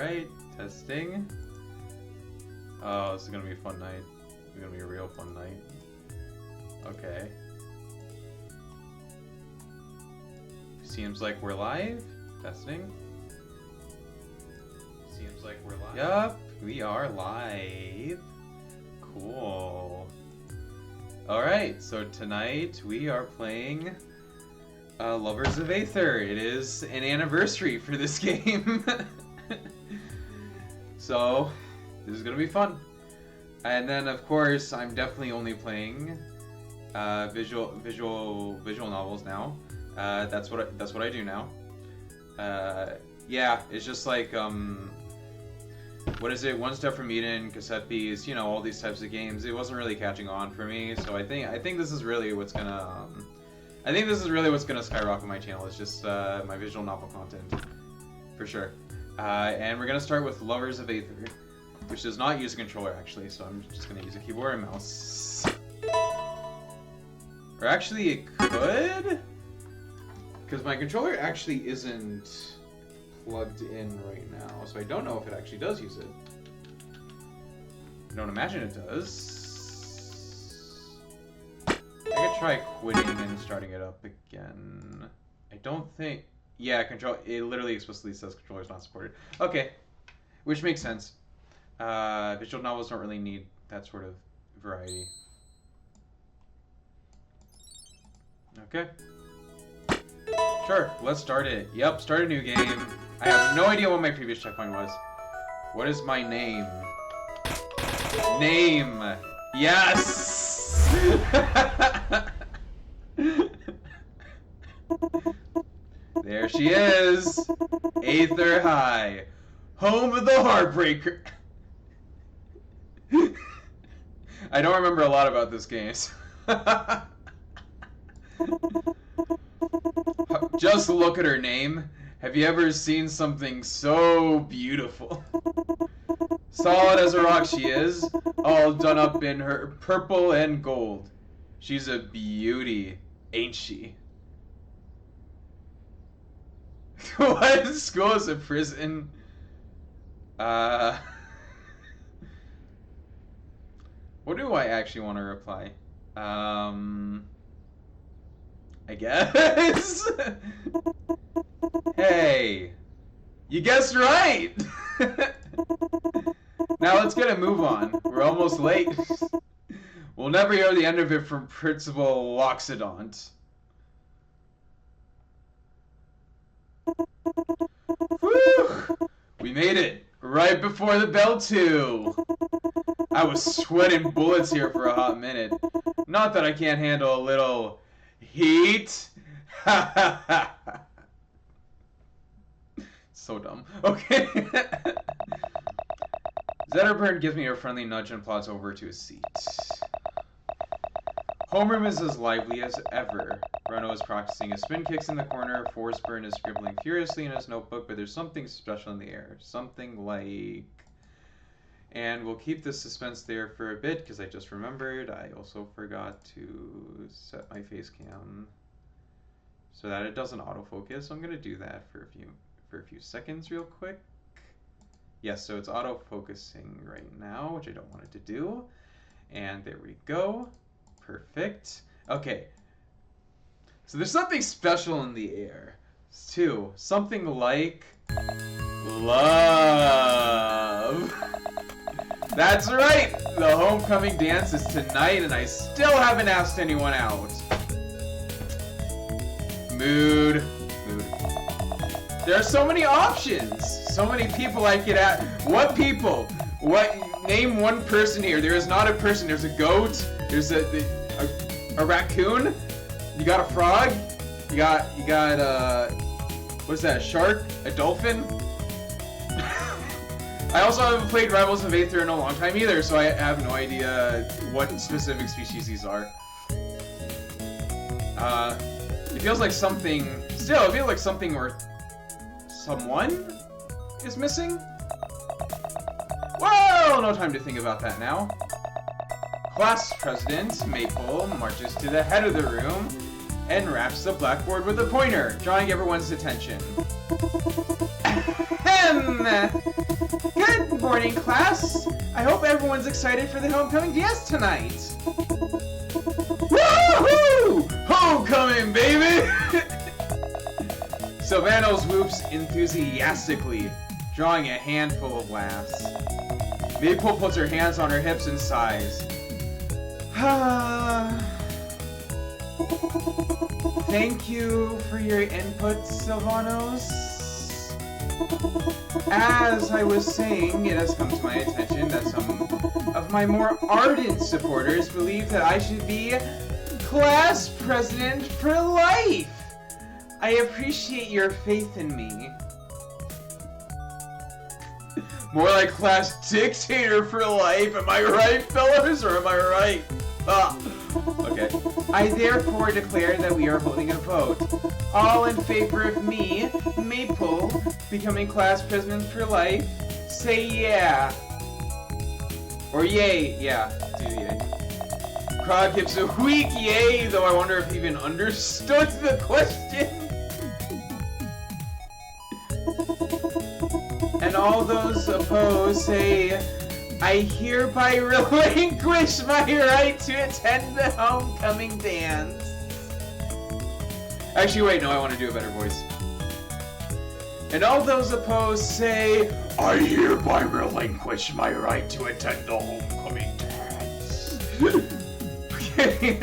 Alright, testing. Oh, this is gonna be a fun night. It's gonna be a real fun night. Okay. Seems like we're live. Testing. Seems like we're live. Yup, we are live. Cool. Alright, so tonight we are playing Lovers of Aether. It is an anniversary for this game. So, this is gonna be fun. And then, of course, I'm definitely only playing visual novels now. That's what I do now. Yeah, it's just like what is it? One Step from Eden, Cassette Beast, you know, all these types of games. It wasn't really catching on for me, so I think this is really what's gonna skyrocket my channel. It's just my visual novel content, for sure. And we're gonna start with Lovers of Aether, which does not use a controller actually, so I'm just gonna use a keyboard and mouse. Or actually, it could, because my controller actually isn't plugged in right now, so I don't know if it actually does use it. I don't imagine it does. I could try quitting and starting it up again. I don't think... Yeah, control. It literally explicitly says controller is not supported. Okay, which makes sense. Visual novels don't really need that sort of variety. Okay. Sure, let's start it. Yep, start a new game. I have no idea what my previous checkpoint was. What is my name? Name! Yes! There she is! Aether High. Home of the Heartbreaker. I don't remember a lot about this game. Just look at her name. Have you ever seen something so beautiful? Solid as a rock she is, all done up in her purple and gold. She's a beauty, ain't she? What? School is a prison? What do I actually want to reply? I guess? Hey! You guessed right! Now let's get a move on. We're almost late. We'll never hear the end of it from Principal Loxodont. Whew! We made it! Right before the bell too! I was sweating bullets here for a hot minute. Not that I can't handle a little heat. Ha ha ha. So dumb. Okay. Zetterburn gives me a friendly nudge and plods over to his seat. Homeroom is as lively as ever. Renault is practicing his spin kicks in the corner. Forsburn is scribbling furiously in his notebook, but there's something special in the air. Something like... And we'll keep the suspense there for a bit, because I just remembered I also forgot to set my face cam so that it doesn't autofocus. So I'm going to do that for a few seconds real quick. Yes, so it's auto-focusing right now, which I don't want it to do. And there we go. Perfect. Okay. So there's something special in the air, too. Something like... love. That's right! The homecoming dance is tonight, and I still haven't asked anyone out. Mood. There are so many options! So many people I could ask. What people? What? Name one person here. There is not a person. There's a goat. There's a raccoon. You got a frog. You got what is that? A shark? A dolphin? I also haven't played Rivals of Aether in a long time either, so I have no idea what specific species these are. It feels like something... Still, it feels like something or someone is missing? Whoa! No time to think about that now. Class President Maple marches to the head of the room and raps the blackboard with a pointer, drawing everyone's attention. Ahem! Good morning, class! I hope everyone's excited for the homecoming dance tonight! Woohoo! Homecoming, baby! Sylvanos whoops enthusiastically, drawing a handful of laughs. Maple puts her hands on her hips and sighs. Thank you for your input, Sylvanos. As I was saying, it has come to my attention that some of my more ardent supporters believe that I should be class president for life. I appreciate your faith in me. More like class dictator for life. Am I right, fellas, or am I right? Okay. I therefore declare that we are holding a vote. All in favor of me, Maple, becoming class president for life, say yeah. Or yay. Yeah, do yay. Krog gives a weak yay, though I wonder if he even understood the question. And all those opposed say, I hereby relinquish my right to attend the homecoming dance. Actually, wait, no, I want to do a better voice. And all those opposed say, I hereby relinquish my right to attend the homecoming dance. Okay.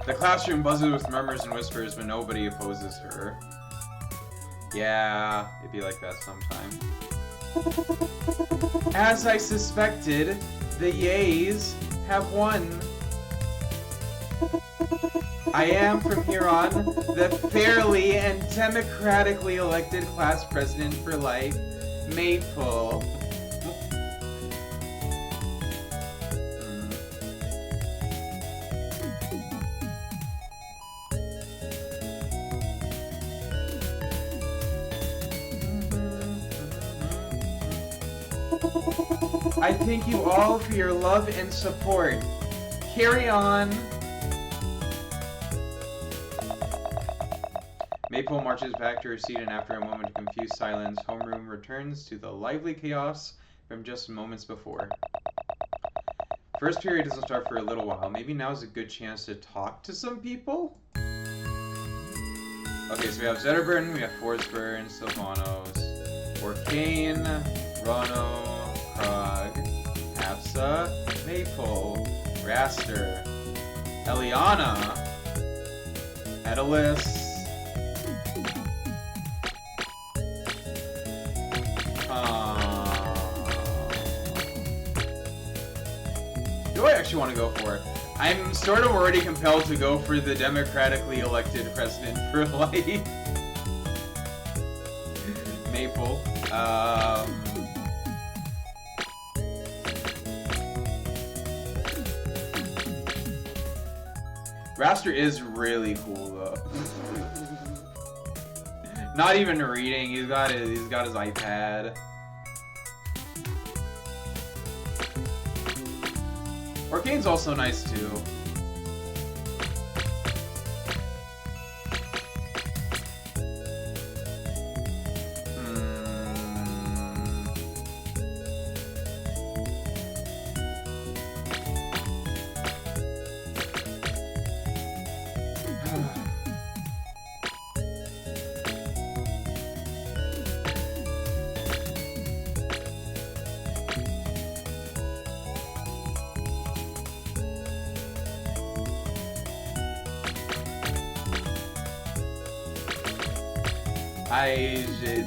The classroom buzzes with murmurs and whispers, but nobody opposes her. Yeah, it'd be like that sometime. As I suspected, the yays have won. I am from here on the fairly and democratically elected class president for life, Maple. I thank you all for your love and support. Carry on. Maple marches back to her seat, and after a moment of confused silence, homeroom returns to the lively chaos from just moments before. First period doesn't start for a little while. Maybe now's a good chance to talk to some people? Okay, so we have Zetterburn, we have Forsburn, Sylvanos, Orkane, Rono, Krog, Hapsa, Maple, Raster, Eliana, Edalis, do I actually want to go for it? I'm sort of already compelled to go for the democratically elected president for life. Maple. Raster is really cool though. Not even reading, he's got his iPad. Orkane's also nice too.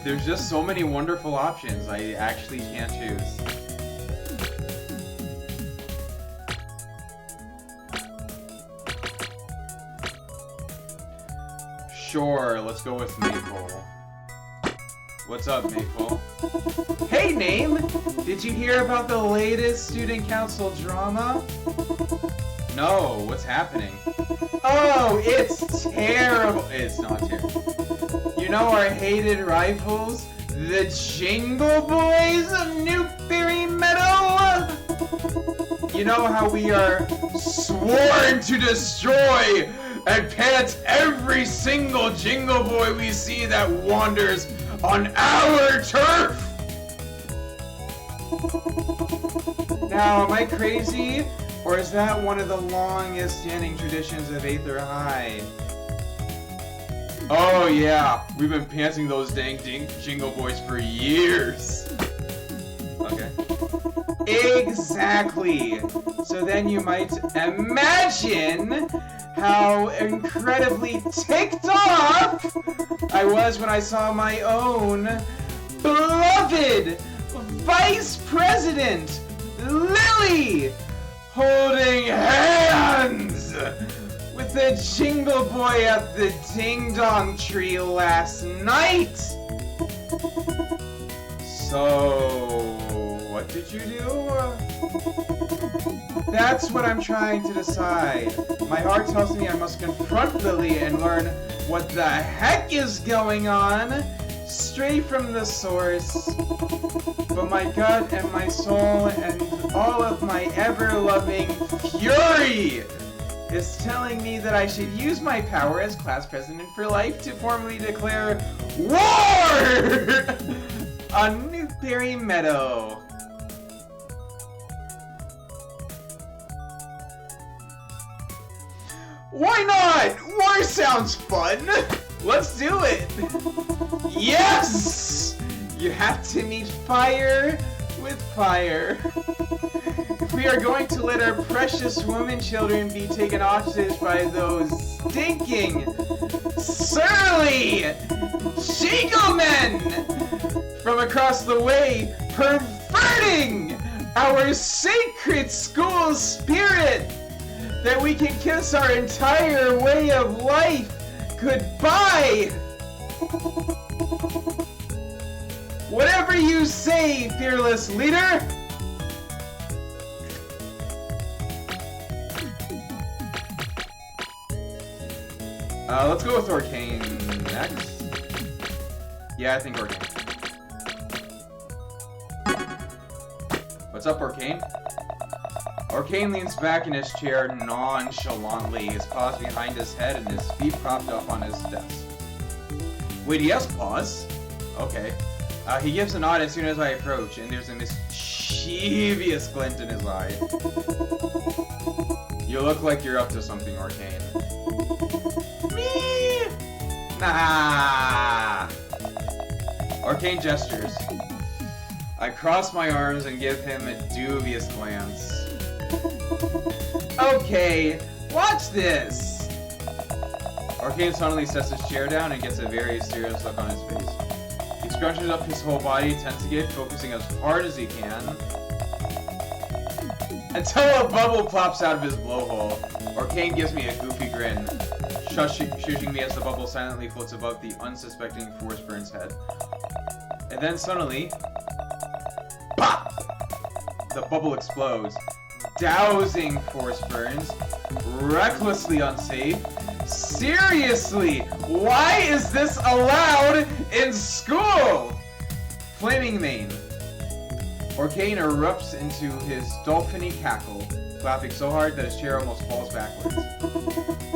There's just so many wonderful options. I actually can't choose. Sure, let's go with Maple. What's up, Maple? Hey, Name! Did you hear about the latest student council drama? No, what's happening? Oh, it's terrible! It's not terrible. You know our hated rivals, the Jingle Boys of Newberry Meadow? You know how we are sworn to destroy and pants every single Jingle Boy we see that wanders on our turf! Now, am I crazy? Or is that one of the longest standing traditions of Aether High? Oh yeah, we've been pantsing those dang Jingle Boys for years. Okay. Exactly. So then you might imagine how incredibly ticked off I was when I saw my own beloved Vice President Lily holding hands with the Jingle Boy at the Ding Dong Tree last night. So, what did you do? That's what I'm trying to decide. My heart tells me I must confront Lily and learn what the heck is going on straight from the source. But my gut and my soul and all of my ever-loving fury is telling me that I should use my power as class president for life to formally declare war on Newberry Meadow. Why not? War sounds fun! Let's do it! Yes! You have to meet fire with fire. If we are going to let our precious woman children be taken hostage by those stinking, surly Jinglemen from across the way, perverting our sacred school spirit, that we can kiss our entire way of life goodbye. Whatever you say, fearless leader. Let's go with Arcane next. Yeah, I think Arcane. What's up, Arcane? Arcane leans back in his chair nonchalantly, his paws behind his head and his feet propped up on his desk. Wait, he has paws? Okay. He gives a nod as soon as I approach, and there's a mischievous glint in his eye. You look like you're up to something, Arcane. Me? Nah. Arcane gestures. I cross my arms and give him a dubious glance. Okay, watch this! Arcane suddenly sets his chair down and gets a very serious look on his face. He scrunches up his whole body, tenses it, focusing as hard as he can, until a bubble plops out of his blowhole. Arcane gives me a goofy grin, shushing me as the bubble silently floats above the unsuspecting Force Burn's head. And then suddenly, pop! The bubble explodes, dousing Force Burns, recklessly unsafe. Seriously, why is this allowed in school? Flaming Mane. Arcane erupts into his dolphiny cackle, laughing so hard that his chair almost falls backwards.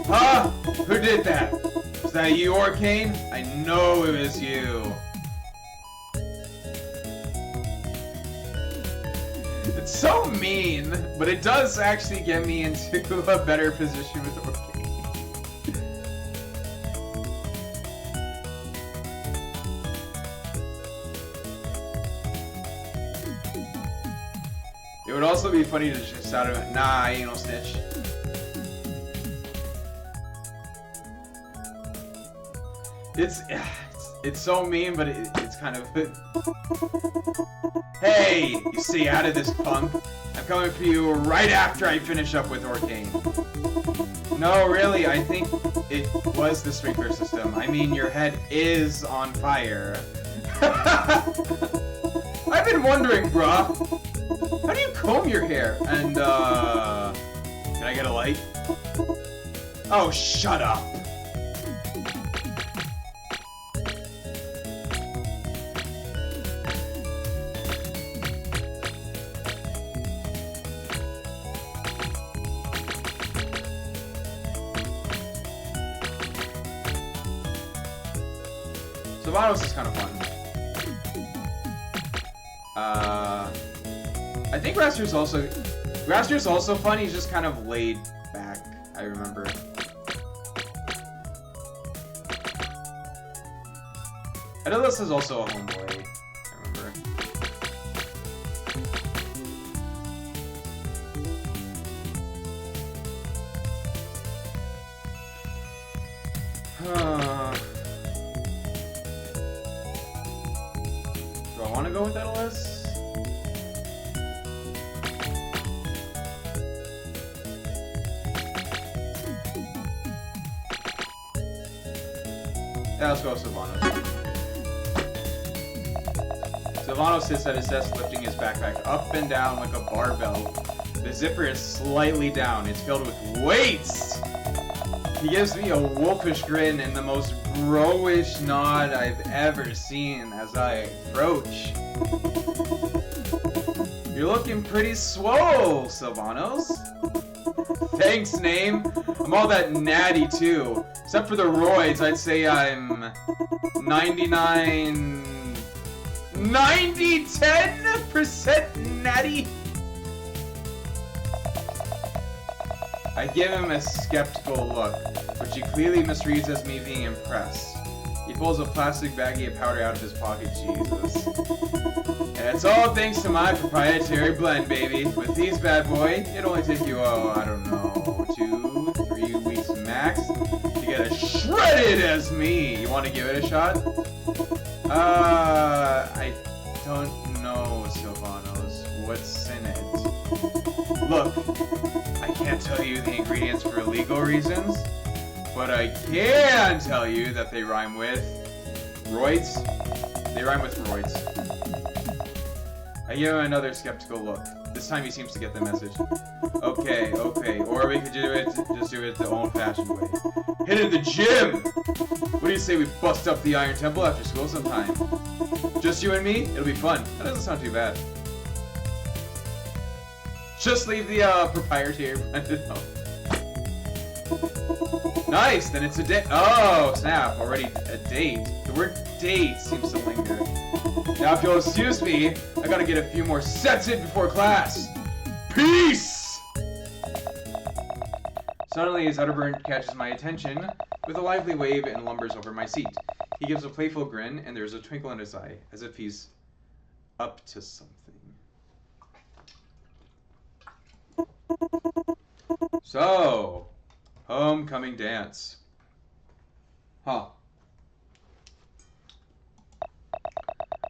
Huh? Who did that? Was that you, Arcane? I know it was you. It's so mean, but it does actually get me into a better position with Arcane. It would also be funny to just out of it, nah, I ain't no snitch. It's so mean, but it's kind of... Hey, you stay out of this, punk. I'm coming for you right after I finish up with Arcane. No, really, I think it was the sprinkler system. I mean, your head is on fire. I've been wondering, bruh. How do you comb your hair? And, can I get a light? Oh, shut up. Sylvanos is kind of fun. I think Raster's also fun. He's just kind of laid back, I remember. Aether is also a homeboy, I remember. Do I want to go with Aether? Yeah, let's go with Sylvanos. Sylvanos sits at his desk lifting his backpack up and down like a barbell. The zipper is slightly down. It's filled with weights! He gives me a wolfish grin and the most bro-ish nod I've ever seen as I approach. You're looking pretty swole, Sylvanos. Thanks, name. I'm all that natty, too. Except for the roids, I'd say I'm 10% natty. I give him a skeptical look, which he clearly misreads as me being impressed. He pulls a plastic baggie of powder out of his pocket. Jesus. And it's all thanks to my proprietary blend, baby. With these bad boy, it'd only take you, I don't know, 2-3 weeks max to get as shredded as me. You want to give it a shot? I don't know, Sylvanos. What's in it? Look, I can't tell you the ingredients for legal reasons, but I can tell you that they rhyme with roids. They rhyme with roids. I give him another skeptical look. This time he seems to get the message. Okay. Or we could just do it the old-fashioned way. Hit it at the gym! What do you say we bust up the Iron Temple after school sometime? Just you and me? It'll be fun. That doesn't sound too bad. Just leave the proprietary blended home. Nice! Then it's a date. Oh, snap. Already a date. The word date seems to linger. Now, if you'll excuse me, I gotta get a few more sets in before class. Peace! Suddenly, his Utterburn catches my attention with a lively wave and lumbers over my seat. He gives a playful grin, and there's a twinkle in his eye, as if he's up to something. So, homecoming dance. Huh.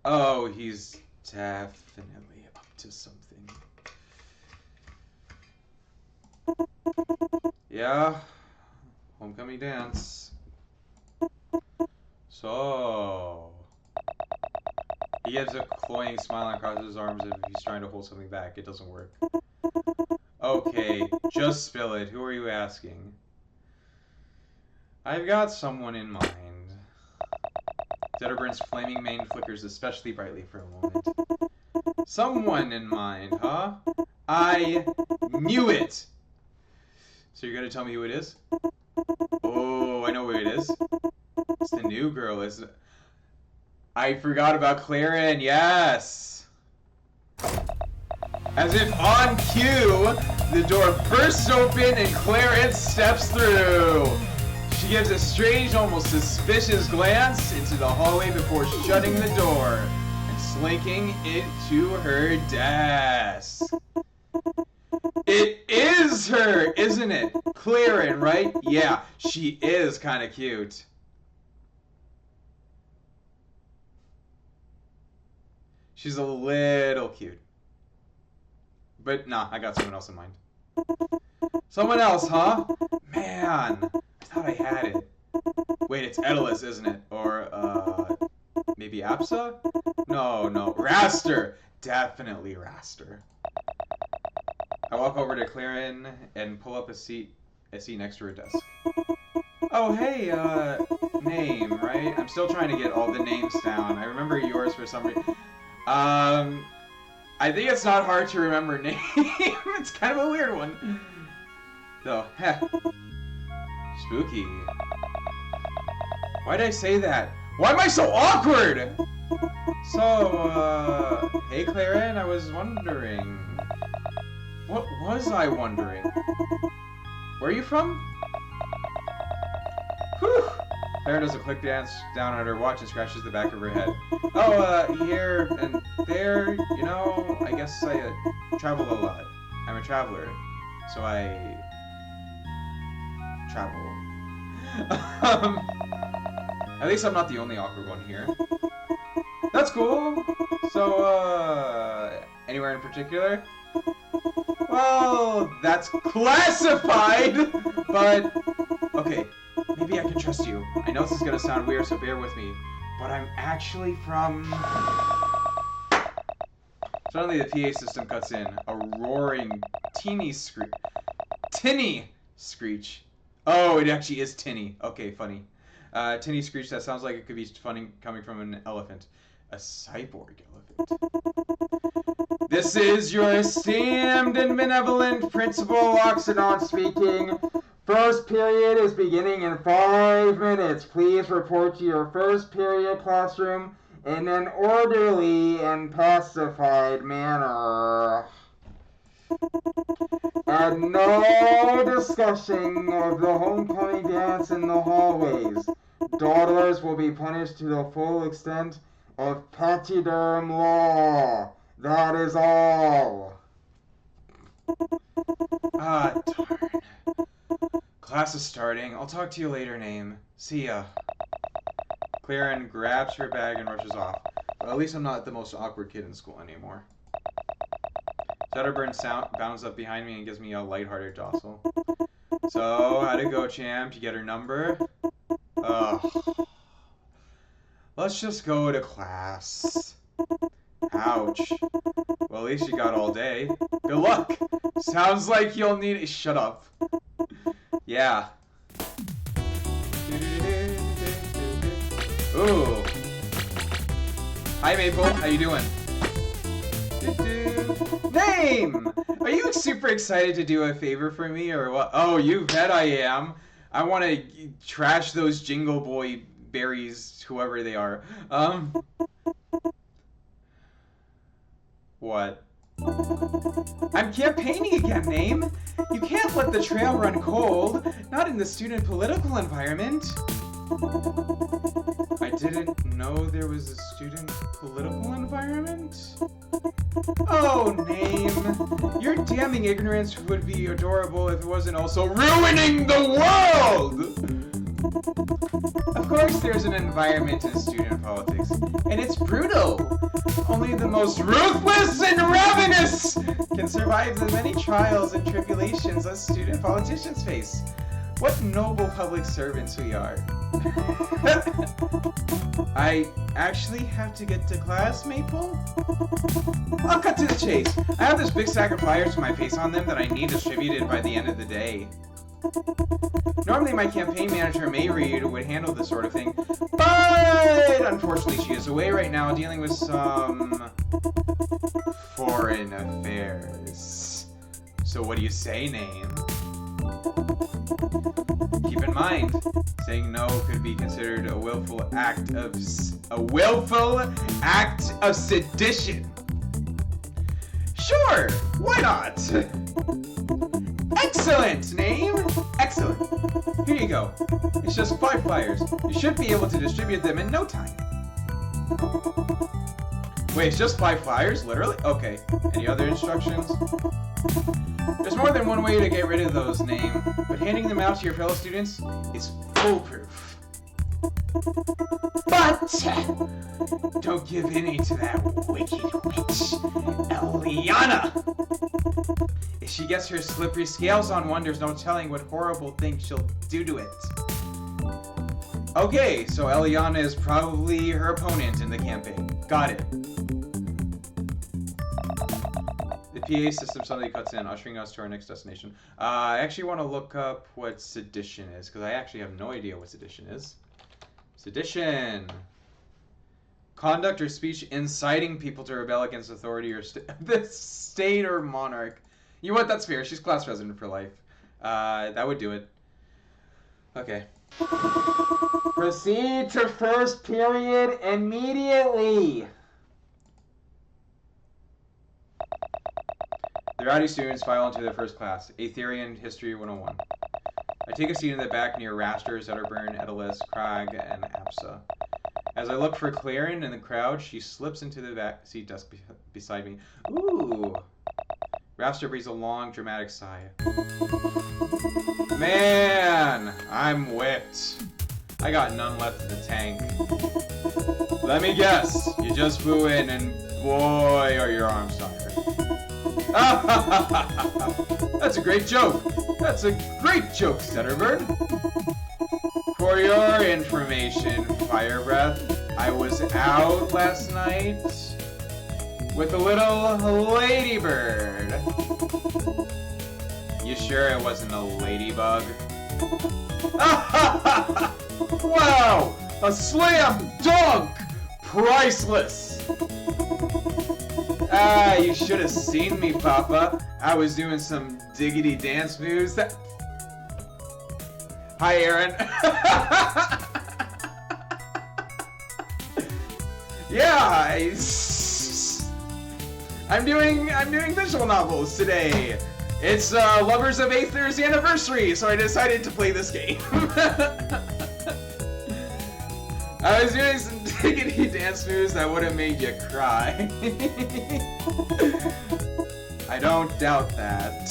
Oh, he's definitely up to something. Yeah, homecoming dance. So, he gives a cloying smile and crosses his arms as if he's trying to hold something back. It doesn't work. Okay, just spill it. Who are you asking? I've got someone in mind. Zetterburn's flaming mane flickers especially brightly for a moment. Someone in mind, huh? I knew it! So you're gonna tell me who it is? Oh, I know who it is. It's the new girl, isn't it? I forgot about Clarin, yes! As if on cue, the door bursts open and Clarin steps through. She gives a strange, almost suspicious glance into the hallway before shutting the door and slinking into her desk. It is her, isn't it? Clarin, right? Yeah, she is kind of cute. She's a little cute. But nah, I got someone else in mind. Someone else, huh? Man, I thought I had it. Wait, it's Aether, isn't it? Or, maybe Apsa? No, Raster! Definitely Raster. I walk over to Clarin and pull up a seat next to her desk. Oh, hey, name, right? I'm still trying to get all the names down. I remember yours for some reason. I think it's not hard to remember name. It's kind of a weird one. Though, heh. Spooky. Why'd I say that? Why am I so awkward? So, hey Claren, I was wondering... What was I wondering? Where are you from? Whew! Claren does a quick dance down at her watch and scratches the back of her head. Oh, here and there, you know, I guess I travel a lot. I'm a traveler, so I... travel. At least I'm not the only awkward one here. That's cool! So, anywhere in particular? Well, that's classified! But, okay, maybe I can trust you. I know this is gonna sound weird, so bear with me. But I'm actually from... Suddenly the PA system cuts in. A roaring, tinny screech. Oh, it actually is tinny. Okay, funny. Tinny screech that sounds like it could be funny coming from an elephant. A cyborg elephant. This is your esteemed and benevolent Principal Oxydon speaking. First period is beginning in 5 minutes. Please report to your first period classroom in an orderly and pacified manner. And no discussion of the homecoming dance in the hallways. Dawdlers will be punished to the full extent of pachyderm law. That is all. Ah, darn. Class is starting. I'll talk to you later, name. See ya. Claren grabs her bag and rushes off. Well, at least I'm not the most awkward kid in school anymore. Shutterburn bounds up behind me and gives me a lighthearted jostle. So, how'd it go, champ? You get her number? Ugh. Let's just go to class. Ouch. Well, at least you got all day. Good luck! Sounds like you'll need it. Shut up. Yeah. Ooh. Hi, Maple. How you doing? Name! Are you super excited to do a favor for me, or what? Oh, you bet I am. I want to trash those Jingle Boy berries, whoever they are. What? I'm campaigning again, Name. You can't let the trail run cold. Not in the student political environment. I didn't know there was a student political environment? Oh, Name. Your damning ignorance would be adorable if it wasn't also ruining the world! Of course there's an environment in student politics, and it's brutal. Only the most ruthless and ravenous can survive the many trials and tribulations us student politicians face. What noble public servants we are. I actually have to get to class, Maple? I'll cut to the chase. I have this big stack of flyers with my face on them that I need distributed by the end of the day. Normally my campaign manager, Mayreed, would handle this sort of thing, but unfortunately she is away right now dealing with some foreign affairs. So what do you say, Name? Keep in mind, saying no could be considered a willful act of sedition. Sure, why not? Excellent, Name! Excellent. Here you go. It's just 5 flyers. You should be able to distribute them in no time. Wait, it's just 5 flyers? Literally? Okay. Any other instructions? There's more than one way to get rid of those, Name, but handing them out to your fellow students is foolproof. But don't give any to that wicked witch, Eliana. If she gets her slippery scales on one, there's no telling what horrible thing she'll do to it. Okay, so Eliana is probably her opponent in the campaign. Got it. The PA system suddenly cuts in, ushering us to our next destination. I actually want to look up what sedition is, because I actually have no idea what sedition is. Sedition. Conduct or speech inciting people to rebel against authority or the state or monarch. You know what? That's fair. She's class president for life. That would do it. Okay. Proceed to first period immediately. The rowdy students file into their first class, Aetherian History 101. I take a seat in the back near Raster, Zetterburn, Edelis, Krag, and Apsa. As I look for Claren in the crowd, she slips into the back seat desk beside me. Ooh. Raster breathes a long, dramatic sigh. Man, I'm whipped. I got none left in the tank. Let me guess, you just flew in and boy are your arms tired. That's a great joke. That's a great joke, Zetterburn. For your information, Fire Breath, I was out last night with a little ladybird. You sure it wasn't a ladybug? Wow! A slam dunk! Priceless! Ah, you should have seen me, Papa. I was doing some diggity dance moves that... Hi, Aaron. Yeah, I'm doing visual novels today. It's Lovers of Aether's anniversary, so I decided to play this game. I was doing some diggity dance moves that would have made you cry. I don't doubt that.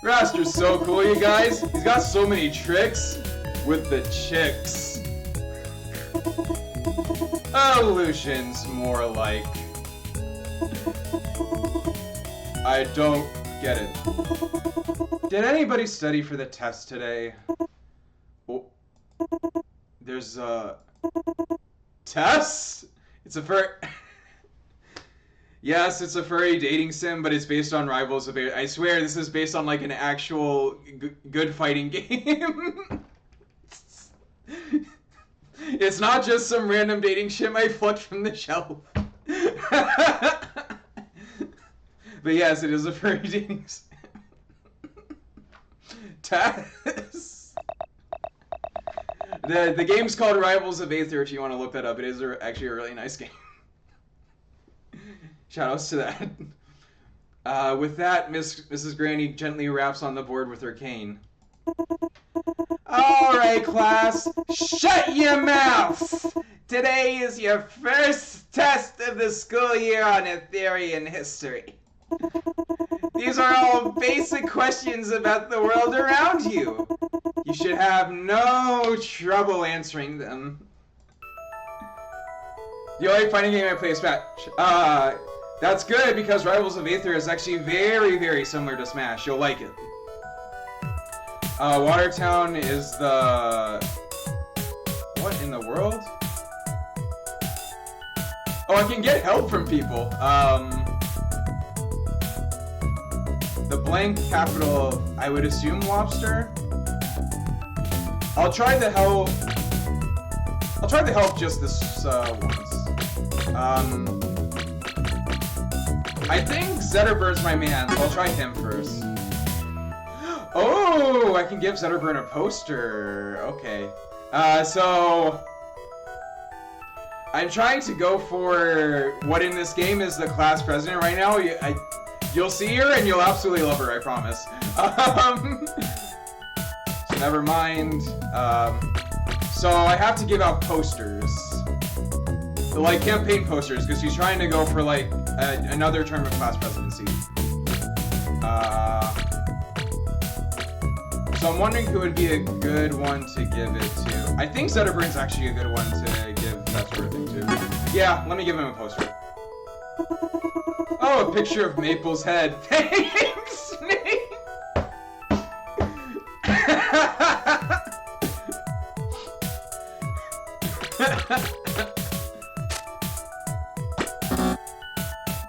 Raster's so cool, you guys. He's got so many tricks with the chicks. Illusions, more like. I don't get it. Did anybody study for the test today? Oh, there's a test? It's a Yes, it's a furry dating sim, but it's based on Rivals of Aether. I swear this is based on like an actual good fighting game. It's not just some random dating shit I plucked from the shelf. But yes, it is a furry dating sim. Tess. The game's called Rivals of Aether if you want to look that up. It is actually a really nice game. Shoutouts to that. With that, Mrs. Granny gently raps on the board with her cane. Alright, class, shut your mouth! Today is your first test of the school year on Aetherian history. These are all basic questions about the world around you. You should have no trouble answering them. The only fighting game I play is Smash. That's good because Rivals of Aether is actually very, very similar to Smash. You'll like it. Watertown is the... What in the world? Oh, I can get help from people. The blank capital, I would assume lobster? I'll try the help just this once. I think Zetterbird's my man, so I'll try him first. Oh, I can give Zetterburn a poster. Okay. So... I'm trying to go for what in this game is the class president right now. You'll see her and you'll absolutely love her, I promise. So never mind. So I have to give out posters. Like campaign posters, because she's trying to go for like another term of class presidency. So I'm wondering who would be a good one to give it to. I think Zetterburn's actually a good one to give that sort of thing to. Yeah, let me give him a poster. Oh, a picture of Maple's head. Thanks, Nate!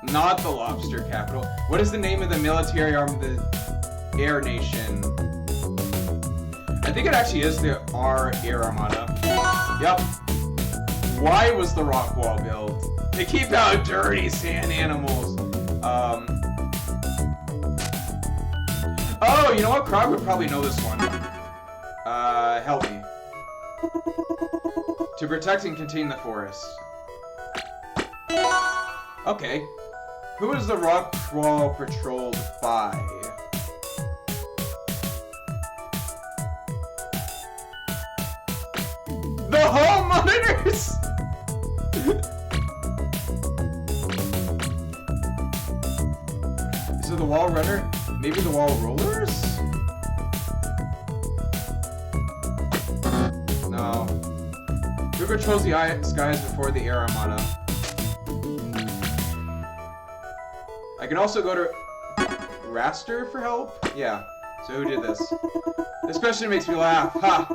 Not the lobster capital. What is the name of the military arm of the Air Nation? I think it actually is the Air Armada. Yep. Why was the rock wall built? To keep out dirty sand animals. Oh, you know what? Krog would probably know this one. Help me. To protect and contain the forest. Okay. Who is the rock crawl patrolled by? The hall monitors! Is it the wall runner? Maybe the wall rollers? No. Who controls the skies before the air armada? I can also go to Raster for help? Yeah. So who did this? This question makes me laugh. Ha!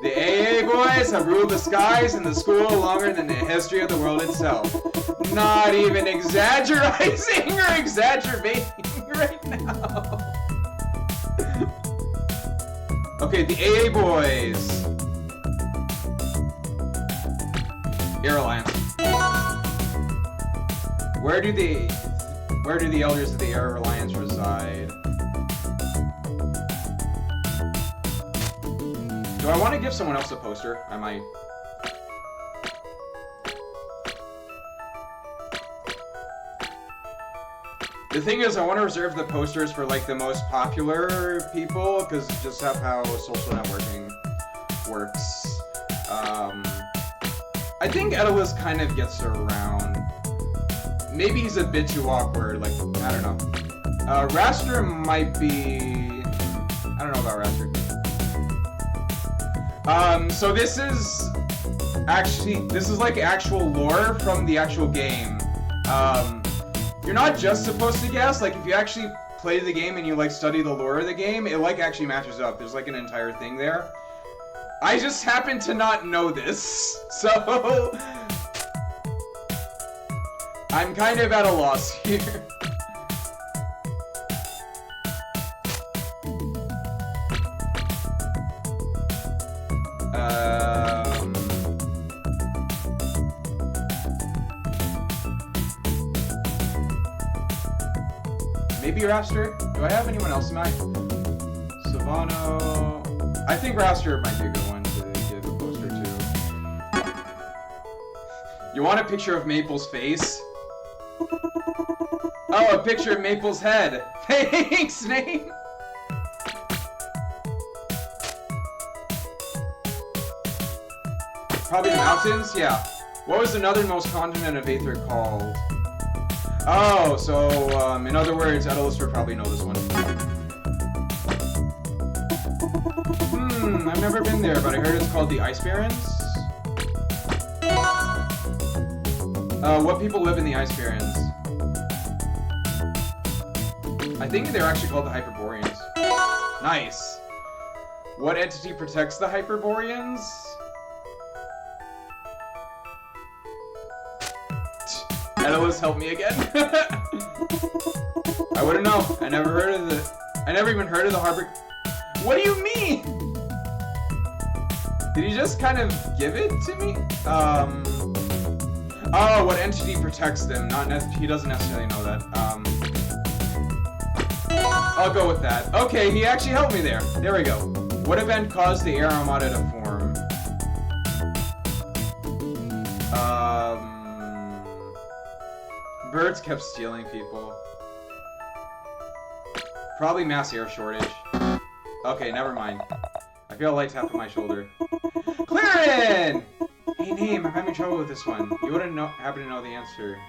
The AA boys have ruled the skies and the school longer than the history of the world itself. Not even exaggerating or exacerbating right now. Okay, the AA boys. Air Alliance. Where do the elders of the Air Alliance reside? Do I want to give someone else a poster? I might. The thing is, I want to reserve the posters for, like, the most popular people, because just how social networking works. I think Edalus kind of gets around. Maybe he's a bit too awkward, like, I don't know. Raster might be... I don't know about Raster. So this is like actual lore from the actual game. You're not just supposed to guess, like, if you actually play the game and you, like, study the lore of the game, it, like, actually matches up. There's, like, an entire thing there. I just happen to not know this, so... I'm kind of at a loss here. Maybe Raster? Do I have anyone else in mind? Savano... I think Raster might be a good one to give a poster to. You want a picture of Maple's face? Oh, a picture of Maple's head! Thanks, Nate! Probably the mountains? Yeah. What was the northernmost continent of Aether called? Oh, so, in other words, Edalus would probably know this one. I've never been there, but I heard it's called the Ice Barrens. What people live in the Ice Barrens? I think they're actually called the Hyperboreans. Nice! What entity protects the Hyperboreans? Edalus, help me again. I wouldn't know. I never even heard of the Harbor... What do you mean? Did he just kind of give it to me? Oh, what entity protects them? He doesn't necessarily know that. I'll go with that. Okay, he actually helped me there. There we go. What event caused the Air Armada to form? Birds kept stealing people. Probably mass air shortage. Okay, never mind. I feel a light tap on my shoulder. Clarin! Hey, Name, I'm having trouble with this one. You wouldn't happen to know the answer.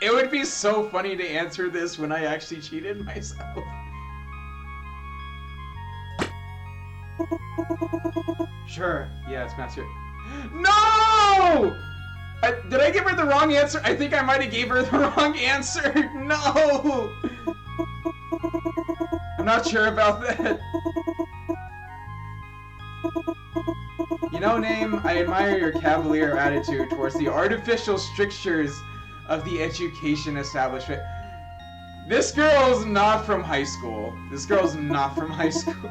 It would be so funny to answer this when I actually cheated myself. Sure. Yeah, it's mass air. No! Did I give her the wrong answer? I think I might have gave her the wrong answer. No! I'm not sure about that. You know, Name, I admire your cavalier attitude towards the artificial strictures of the education establishment. This girl's not from high school. This girl's not from high school.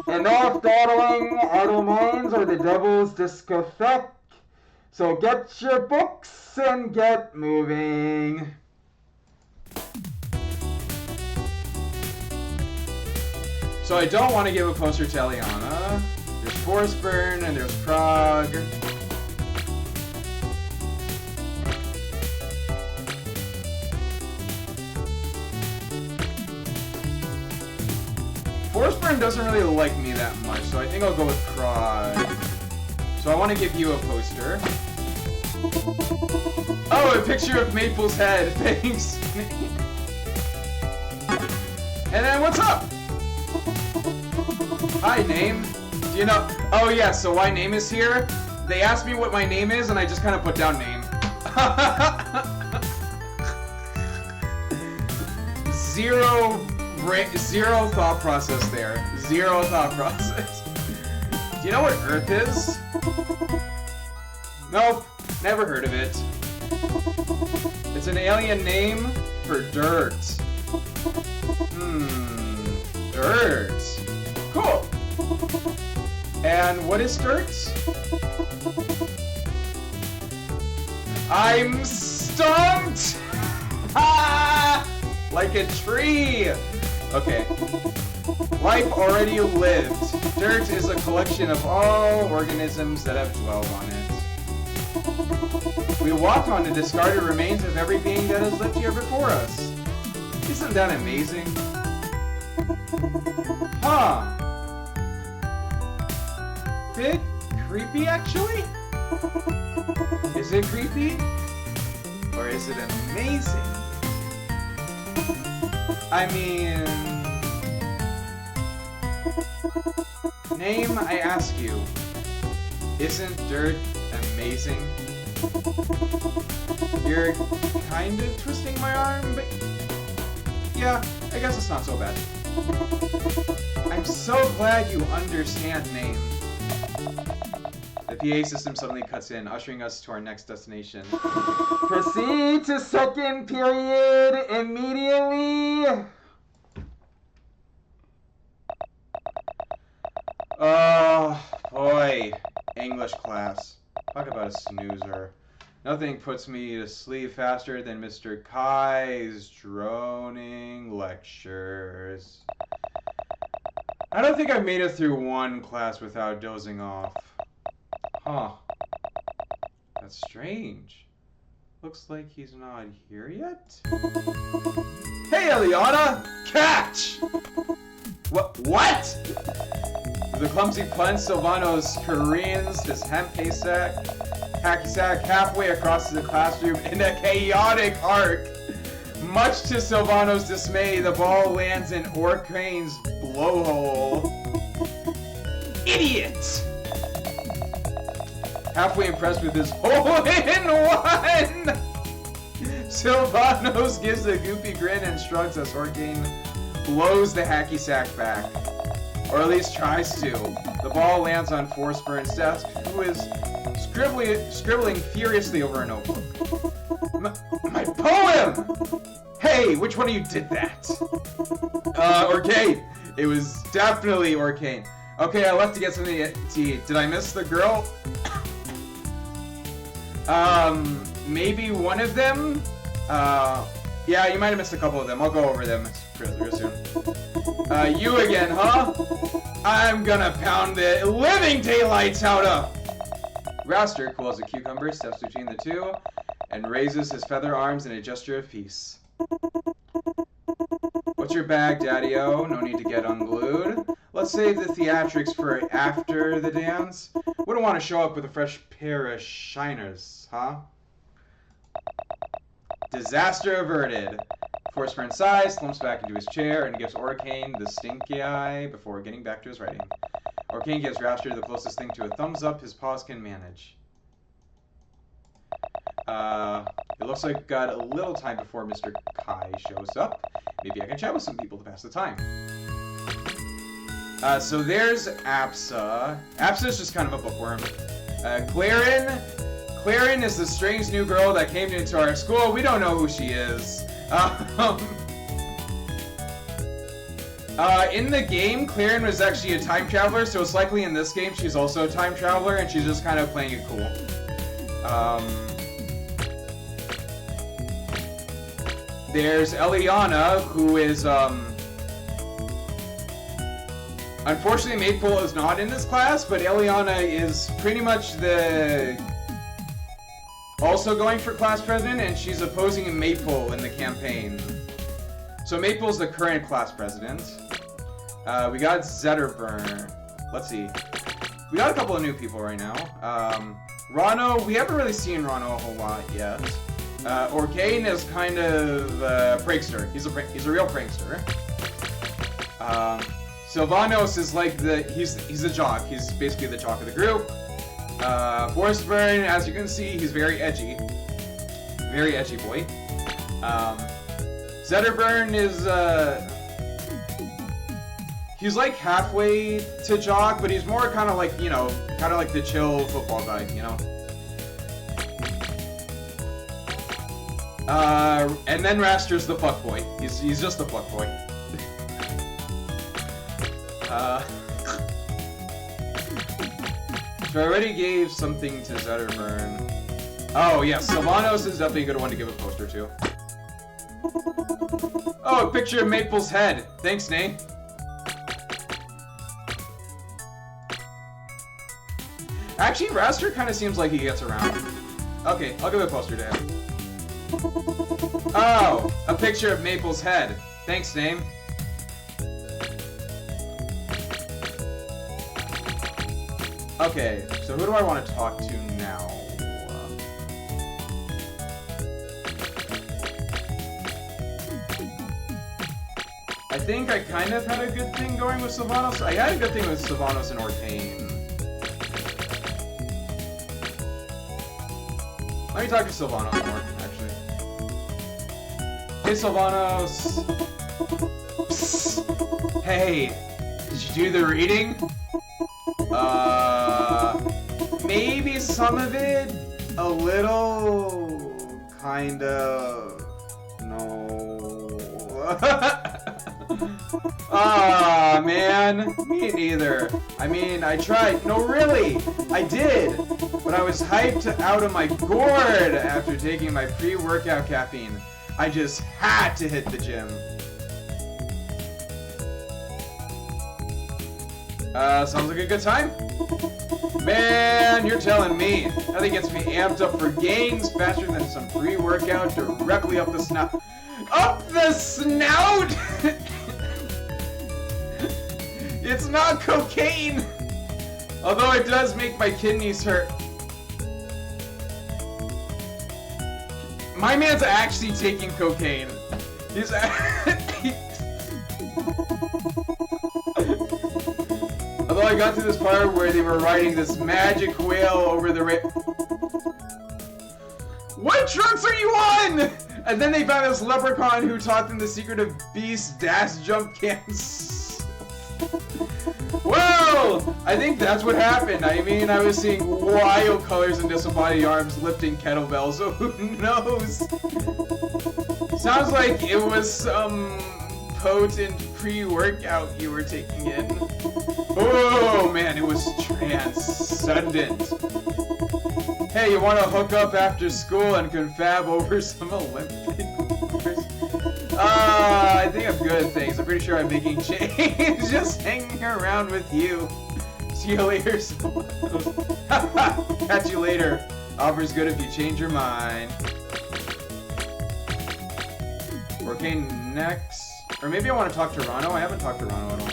Enough dawdling, idle minds are the devil's discotheque. So get your books and get moving. So I don't want to give a poster to Eliana. There's Forceburn and there's Prague. Forceburn doesn't really like me that much, so I think I'll go with Prague. So I want to give you a poster. Oh, a picture of Maple's head. Thanks. And then what's up? Hi, name. Do you know? Oh yeah, so why name is here? They asked me what my name is, and I just kind of put down name. Zero thought process there. Zero thought process. Do you know what Earth is? Nope, never heard of it. It's an alien name for dirt. Dirt. Cool. And what is dirt? I'm stumped! Ah! Like a tree! Okay. Life already lived. Dirt is a collection of all organisms that have dwelled on it. We walk on the discarded remains of every being that has lived here before us. Isn't that amazing? Huh. Bit creepy, actually? Is it creepy? Or is it amazing? I mean... Name, I ask you. Isn't dirt amazing? You're kind of twisting my arm, but... Yeah, I guess it's not so bad. I'm so glad you understand name. The PA system suddenly cuts in, ushering us to our next destination. Proceed to second period immediately! Oh, boy. English class. Talk about a snoozer. Nothing puts me to sleep faster than Mr. Kai's droning lectures. I don't think I've made it through one class without dozing off. Huh. That's strange. Looks like he's not here yet? Hey, Eliana! Catch! What? With a clumsy punch, Silvano's careens his hacky sack halfway across the classroom in a chaotic arc. Much to Silvano's dismay, the ball lands in Orcane's blowhole. Idiot! Halfway impressed with his hole-in-one! Silvanos gives a goofy grin and shrugs as Orcane blows the hacky sack back. Or at least tries to. The ball lands on Forceburn's desk, who is scribbling furiously over a notebook. My poem! Hey, which one of you did that? Orcane. It was definitely Orcane. Okay, I left to get something to eat. Did I miss the girl? Maybe one of them? Yeah, you might have missed a couple of them. I'll go over them real soon. You again, huh? I'm gonna pound the living daylights out of... Raster, cool as a cucumber, steps between the two and raises his feather arms in a gesture of peace. What's your bag, Daddy-O? No need to get unglued. Let's save the theatrics for after the dance. Wouldn't want to show up with a fresh pair of shiners, huh? Disaster averted. Forceburn sighs, slumps back into his chair, and gives Orcane the stinky eye before getting back to his writing. Orcane gives Raster the closest thing to a thumbs up his paws can manage. It looks like we've got a little time before Mr. Kai shows up. Maybe I can chat with some people to pass the time. So there's Apsa. Apsa's just kind of a bookworm. Clarin is the strange new girl that came into our school. We don't know who she is. In the game, Clarin was actually a time traveler, so it's likely in this game she's also a time traveler, and she's just kind of playing it cool. There's Eliana, who is, Unfortunately, Maple is not in this class, but Eliana is pretty much the... also going for class president, and she's opposing Maple in the campaign. So Maple's the current class president. We got Zetterburn. Let's see. We got a couple of new people right now. Rano, we haven't really seen Rano a whole lot yet. Orkane is kind of prankster. He's a real prankster. Sylvanos is like he's a jock. He's basically the jock of the group. Forceburn, as you can see, he's very edgy. Very edgy boy. Zetterburn is he's like halfway to jock, but he's more kind of like, you know, kind of like the chill football guy, you know. And then Raster's the fuckboy. He's just the fuckboy. So I already gave something to Zetterburn. Oh yeah, Sylvanos is definitely a good one to give a poster to. Oh, a picture of Maple's head. Thanks, Nate. Actually, Raster kind of seems like he gets around. Okay, I'll give a poster to him. Oh, a picture of Maple's head. Thanks, Name. Okay, so who do I want to talk to now? I think I kind of had a good thing going with Sylvanos. I had a good thing with Sylvanos and Orkane. Let me talk to Sylvanos more, actually. Hey, Sylvanos. Psst. Hey, did you do the reading? Maybe some of it, a little, kind of, no. Ah, man, me neither. I mean, I tried. No, really, I did. But I was hyped out of my gourd after taking my pre-workout caffeine. I just had to hit the gym. Sounds like a good time. Man, you're telling me. Nothing gets me amped up for gains faster than some pre-workout directly up the snout. Up the snout! It's not cocaine! Although it does make my kidneys hurt. My man's actually taking cocaine. He's Although I got to this part where they were riding this magic whale over the What drugs are you on? And then they found this leprechaun who taught them the secret of beast dash jump cans. Well, I think that's what happened. I mean, I was seeing wild colors and disembodied arms lifting kettlebells, so who knows? Sounds like it was some potent pre-workout you were taking in. Oh man, it was transcendent. Hey, you want to hook up after school and confab over some Olympic wars? I think I'm good, thanks. I'm pretty sure I'm making change just hanging around with you. See you later. Catch you later. Offer's good if you change your mind. Orkane next. Or maybe I want to talk to Rano. I haven't talked to Rano at all.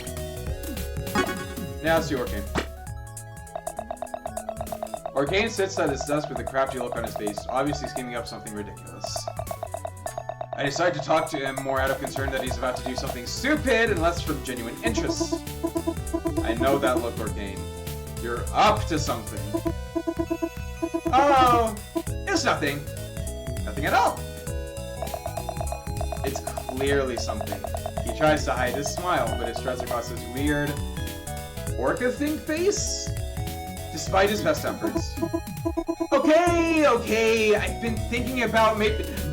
Now let's do Orkane. Orkane sits at his desk with a crafty look on his face, obviously scheming up something ridiculous. I decide to talk to him more out of concern that he's about to do something stupid and less from genuine interest. I know that look, Orkane. You're up to something. Oh, it's nothing. Nothing at all. It's clearly something. He tries to hide his smile, but it spreads across his weird orca thing face, despite his best efforts. Okay, okay, I've been thinking about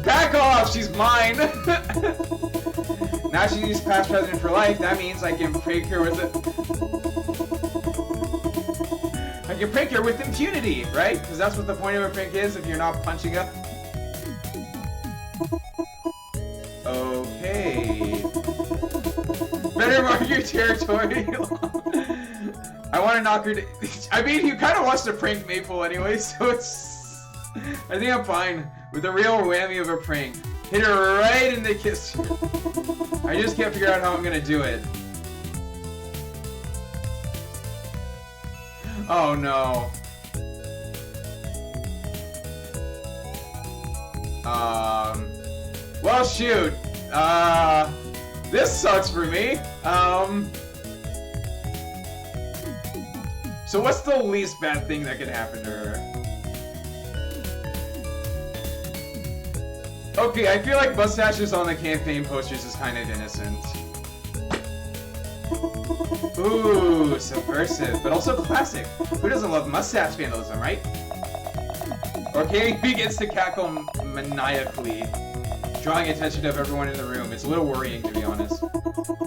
back off, she's mine! Now she's past president for life, that means I can prank her with I can prank her with impunity, right? Because that's what the point of a prank is if you're not punching up. Okay. Better mark your territory. I want to knock her. I mean, he kind of wants to prank Maple anyway, so it's. I think I'm fine with the real whammy of a prank. Hit her right in the kiss. I just can't figure out how I'm gonna do it. Oh no. Well, shoot. This sucks for me. So what's the least bad thing that could happen to her? Okay, I feel like mustaches on the campaign posters is kind of innocent. Ooh, subversive, but also classic. Who doesn't love mustache vandalism, right? Okay, begins to cackle maniacally, drawing attention of everyone in the room. It's a little worrying, to be honest.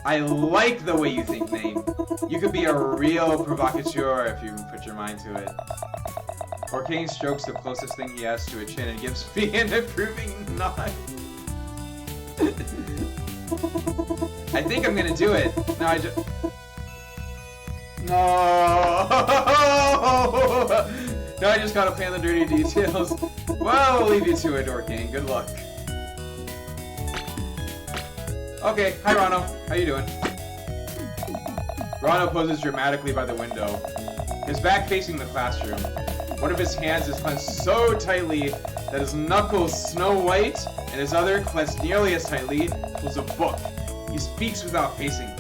I like the way you think, Name. You could be a real provocateur if you put your mind to it. Orkane strokes the closest thing he has to a chin and gives me an approving nod. I think I'm gonna do it. No, I just... No! No, I just gotta plan the dirty details. Well, I'll leave you to it, Orkane. Good luck. Okay, hi Rano. How you doing? Rano poses dramatically by the window, his back facing the classroom. One of his hands is clenched so tightly that his knuckles snow white, and his other, clenched nearly as tightly, holds a book. He speaks without facing me.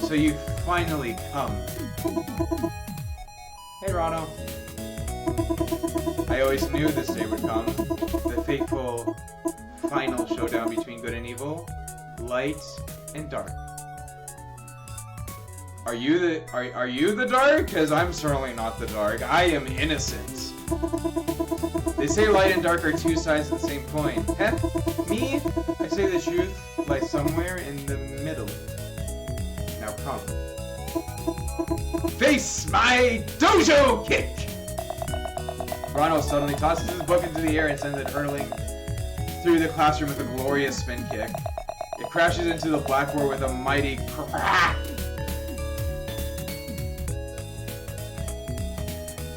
So you finally come. Hey Rano. I always knew this day would come. The fateful final showdown between good and evil, light and dark. Are you the dark? Because I'm certainly not the dark. I am innocent. They say light and dark are two sides of the same coin. Heh? Me? I say the truth lies somewhere in the middle. Now come. Face my dojo kick! Rano suddenly tosses his book into the air and sends it hurtling through the classroom with a glorious spin kick. It crashes into the blackboard with a mighty crack.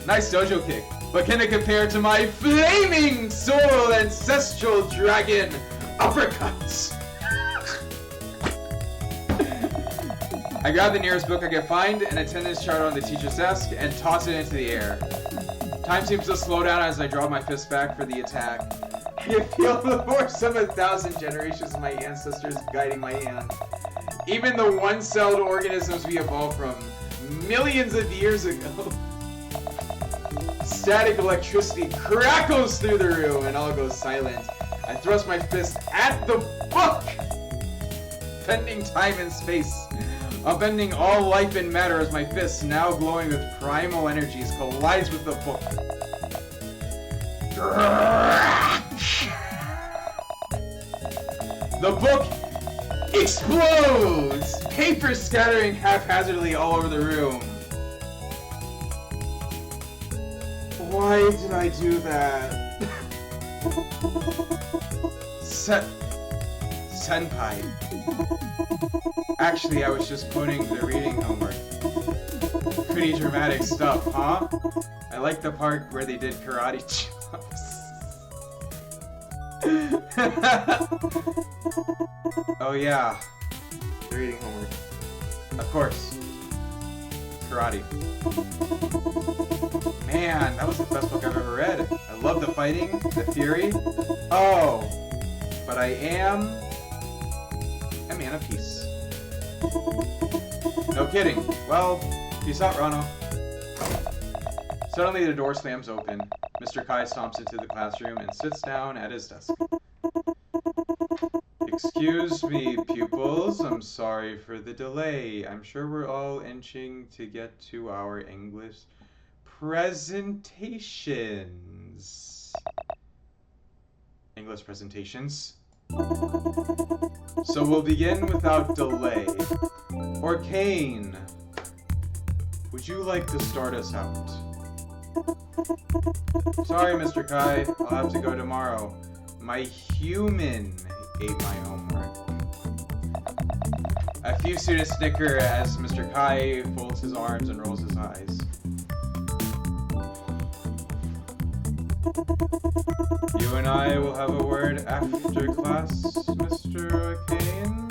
Nice dojo kick, but can it compare to my flaming soul ancestral dragon uppercuts? I grab the nearest book I can find, an attendance chart on the teacher's desk, and toss it into the air. Time seems to slow down as I draw my fist back for the attack. I feel the force of 1,000 generations of my ancestors guiding my hand. Even the one-celled organisms we evolved from millions of years ago. Static electricity crackles through the room and all goes silent. I thrust my fist at the book! Bending time and space. Upending all life and matter as my fist, now glowing with primal energies, collides with the book. The book explodes! Paper scattering haphazardly all over the room. Why did I do that? Senpai. Actually, I was just putting the reading homework. Pretty dramatic stuff, huh? I like the part where they did karate chops. Oh yeah, the reading homework. Of course. Karate. Man, that was the best book I've ever read. I love the fighting, the theory. Oh, but I am a man of peace. No kidding. Well, peace out, Rano. Suddenly the door slams open. Mr. Kai stomps into the classroom and sits down at his desk. Excuse me, pupils. I'm sorry for the delay. I'm sure we're all inching to get to our English presentations. English presentations. So we'll begin without delay. Orkane, would you like to start us out? Sorry, Mr. Kai. I'll have to go tomorrow. My human ate my homework. A few students snicker as Mr. Kai folds his arms and rolls his eyes. You and I will have a word after class, Mr. Kane.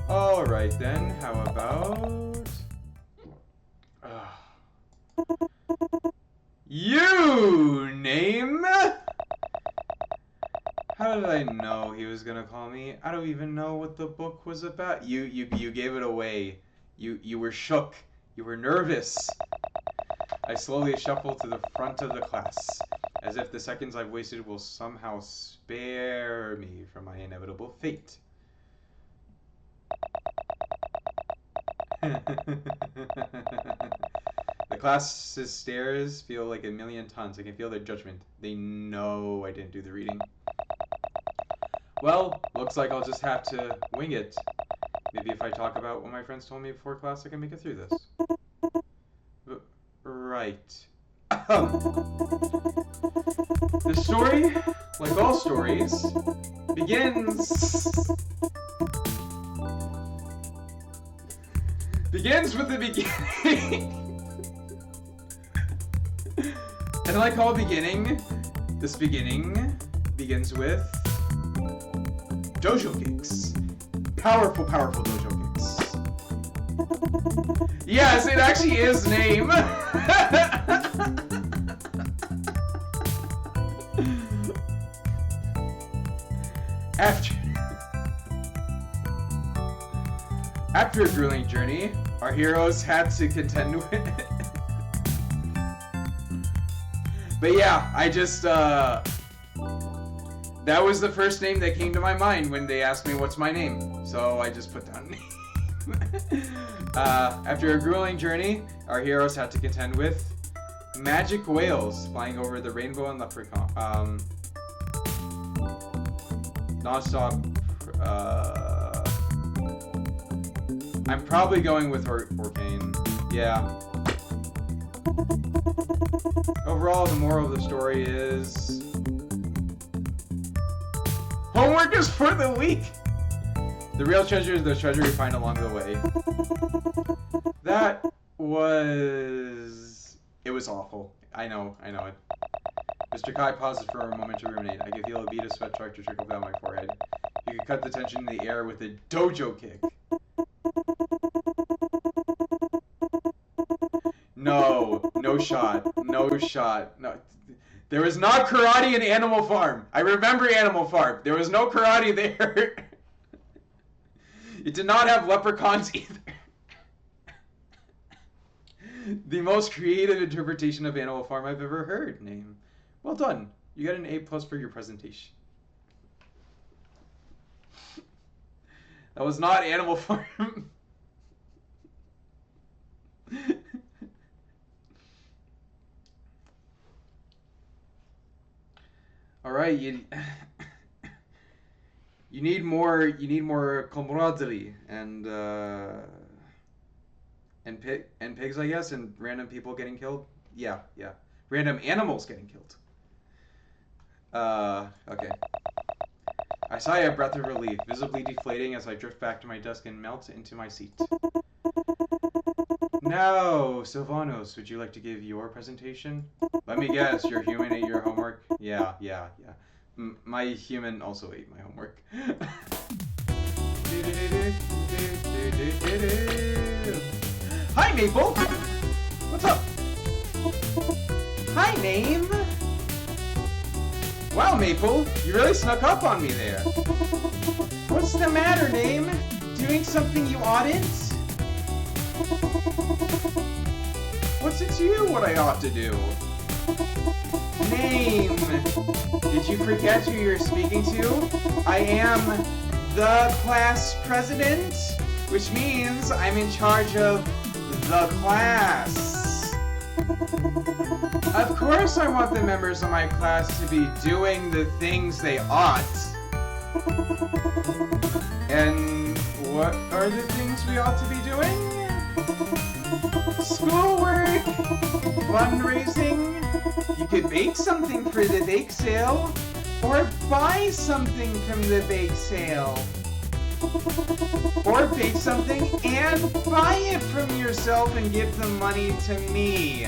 Alright then, how about... You name? How did I know he was gonna call me? I don't even know what the book was about. You gave it away. You were shook. You were nervous. I slowly shuffled to the front of the class, as if the seconds I've wasted will somehow spare me from my inevitable fate. The class's stares feel like a million tons. I can feel their judgment. They know I didn't do the reading. Well, looks like I'll just have to wing it. Maybe if I talk about what my friends told me before class, I can make it through this. Right. The story, like all stories, begins with the beginning. And like all beginning, this beginning begins with dojo kicks. Powerful, powerful dojo kicks. Yes, it actually is name. After a grueling journey, our heroes had to contend with it. But yeah, I just, that was the first name that came to my mind when they asked me what's my name. So I just put down name. After a grueling journey, our heroes had to contend with magic whales flying over the rainbow and leprechaun. Non-stop, I'm probably going with Hurricane. Yeah. Overall, the moral of the story is... homework is for the weak! The real treasure is the treasure you find along the way. That was... it was awful. I know it. Mr. Kai pauses for a moment to ruminate. I can feel a bead of sweat start to trickle down my forehead. He could cut the tension in the air with a dojo kick. No shot. No. There was not karate in Animal Farm. I remember Animal Farm. There was no karate there. It did not have leprechauns either. The most creative interpretation of Animal Farm I've ever heard. Name. Well done. You got an A+ for your presentation. That was not Animal Farm. All right, you need more camaraderie and pigs, I guess, and random people getting killed. Yeah. Random animals getting killed. Okay. I sigh a breath of relief, visibly deflating as I drift back to my desk and melt into my seat. Now, Sylvanos, would you like to give your presentation? Let me guess, your human ate your homework? Yeah. My human also ate my homework. Hi, Maple! What's up? Hi, Name! Wow, Maple, you really snuck up on me there. What's the matter, Name? Doing something you oughtn't? What's it to you what I ought to do? Name! Did you forget who you're speaking to? I am the class president, which means I'm in charge of the class. Of course I want the members of my class to be doing the things they ought. And what are the things we ought to be doing? Schoolwork, fundraising, you could bake something for the bake sale, or buy something from the bake sale. or bake something and buy it from yourself and give the money to me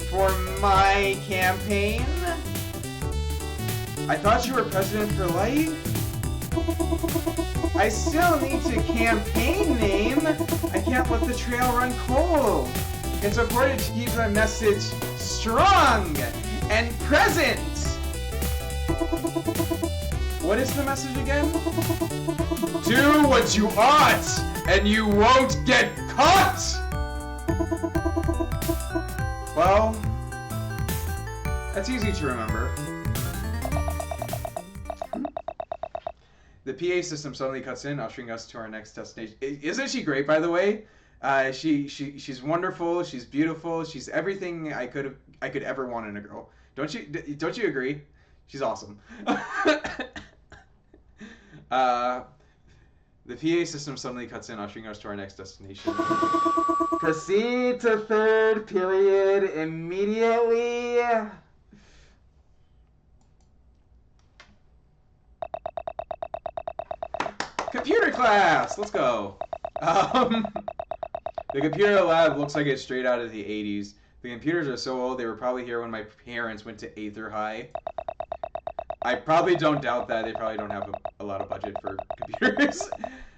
for my campaign? I thought you were president for life? I still need to campaign name. I can't let the trail run cold. It's important to keep my message strong and present. What is the message again? Do what you ought, and you won't get caught! Well, that's easy to remember. The PA system suddenly cuts in, ushering us to our next destination. Isn't she great, by the way? She's wonderful. She's beautiful. She's everything I could ever want in a girl. Don't you agree? She's awesome. The PA system suddenly cuts in, ushering us to our next destination. Proceed to third period immediately. Computer class! Let's go. The computer lab looks like it's straight out of the 80s. The computers are so old they were probably here when my parents went to Aether High. I probably don't doubt that. They probably don't have a lot of budget for computers.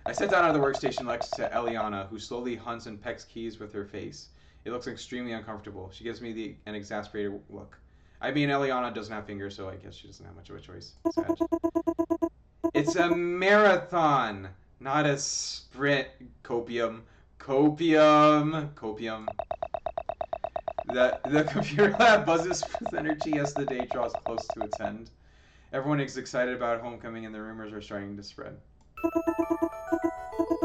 I sit down at the workstation next to Eliana, who slowly hunts and pecks keys with her face. It looks extremely uncomfortable. She gives me an exasperated look. I mean, Eliana doesn't have fingers, so I guess she doesn't have much of a choice. Sad. It's a marathon, not a sprint. Copium. The computer lab buzzes with energy as the day draws close to its end. Everyone is excited about homecoming and the rumors are starting to spread.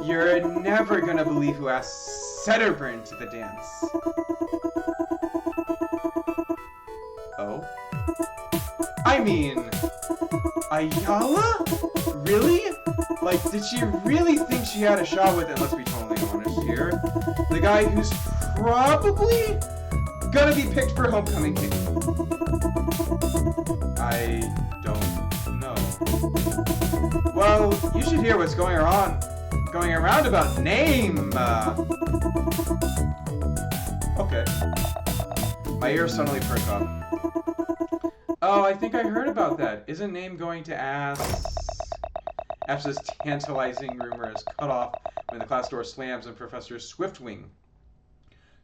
You're never gonna believe who asked Setterburn to the dance. Oh? I mean, Ayala? Really? Like, did she really think she had a shot with it? Let's be totally honest here. The guy who's probably gonna be picked for homecoming king. I don't know. Well, you should hear what's going around about name. Okay. My ears suddenly perk up. Oh, I think I heard about that. Isn't Name going to ask? After this tantalizing rumor is cut off when the class door slams and Professor Swiftwing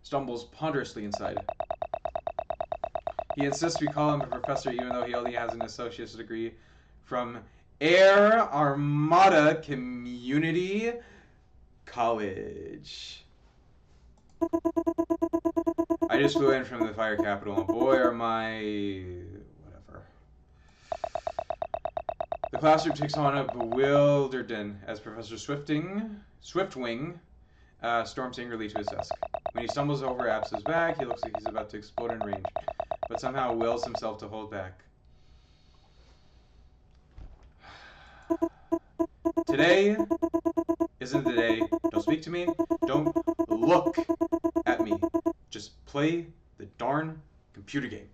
stumbles ponderously inside. He insists we call him a professor even though he only has an associate's degree from Air Armada Community College. I just flew in from the fire capital and boy are my... whatever. The classroom takes on a bewildered as Professor Swiftwing storms angrily to his desk. When he stumbles over Absa's back, he looks like he's about to explode in range, but somehow wills himself to hold back. Today isn't the day. Don't speak to me. Don't look at me. Just play the darn computer game.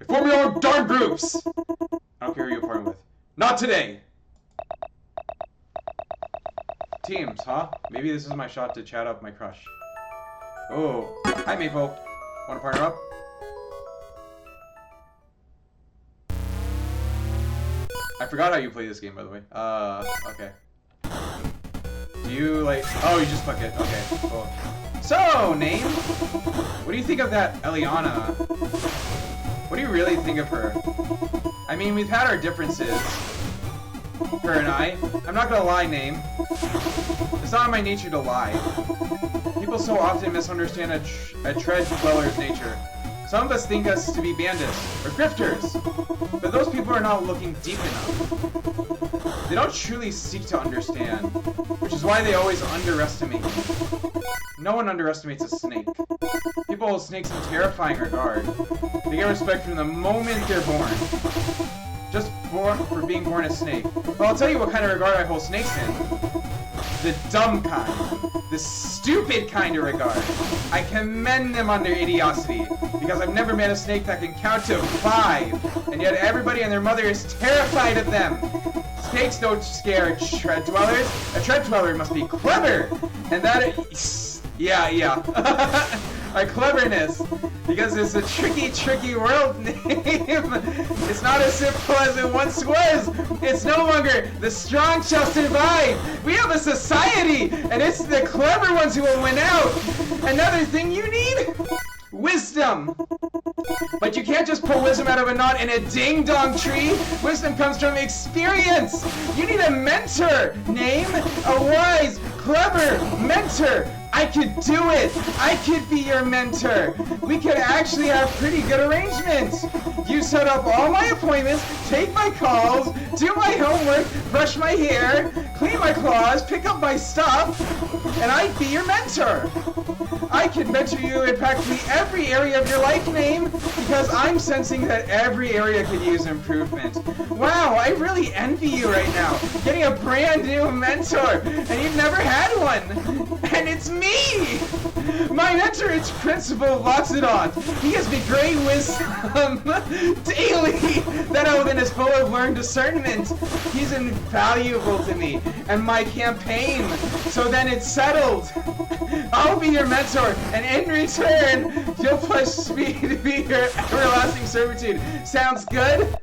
Form your own darn groups! I don't care who you're partnering with. Not today! Teams, huh? Maybe this is my shot to chat up my crush. Oh, hi Maple. Want to partner up? I forgot how you play this game, by the way. Okay. Do you, like... Oh, you just click it. Okay, cool. So, Name, what do you think of that Eliana? What do you really think of her? I mean, we've had our differences. Her and I. I'm not gonna lie, Name. It's not in my nature to lie. People so often misunderstand a tread dweller's nature. Some of us think us to be bandits or grifters, but those people are not looking deep enough. They don't truly seek to understand, which is why they always underestimate. No one underestimates a snake. People hold snakes in terrifying regard. They get respect from the moment they're born. Just for being born a snake. Well, I'll tell you what kind of regard I hold snakes in. The dumb kind. The stupid kind of regard. I commend them on their idiocy, because I've never met a snake that can count to 5, and yet everybody and their mother is terrified of them. Snakes don't scare tread dwellers. A tread dweller must be clever, and that is... yeah. Our cleverness, because it's a tricky world name. It's not as simple as it once was. It's no longer the strong shall survive. We have a society, and it's the clever ones who will win out. Another thing you need? Wisdom. But you can't just pull wisdom out of a knot in a ding-dong tree. Wisdom comes from experience. You need a mentor. Name a wise, clever mentor. I could do it! I could be your mentor! We could actually have pretty good arrangements! You set up all my appointments, take my calls, do my homework, brush my hair, clean my claws, pick up my stuff, and I'd be your mentor! I could mentor you in practically every area of your life, name, because I'm sensing that every area could use improvement. Wow, I really envy you right now, getting a brand new mentor, and you've never had one! And it's me! My mentor is Principal Loxodon. He gives me great wisdom daily. That elephant is full of learned discernment. He's invaluable to me and my campaign. So then it's settled. I'll be your mentor, and in return, you'll push me to be your everlasting servitude. Sounds good?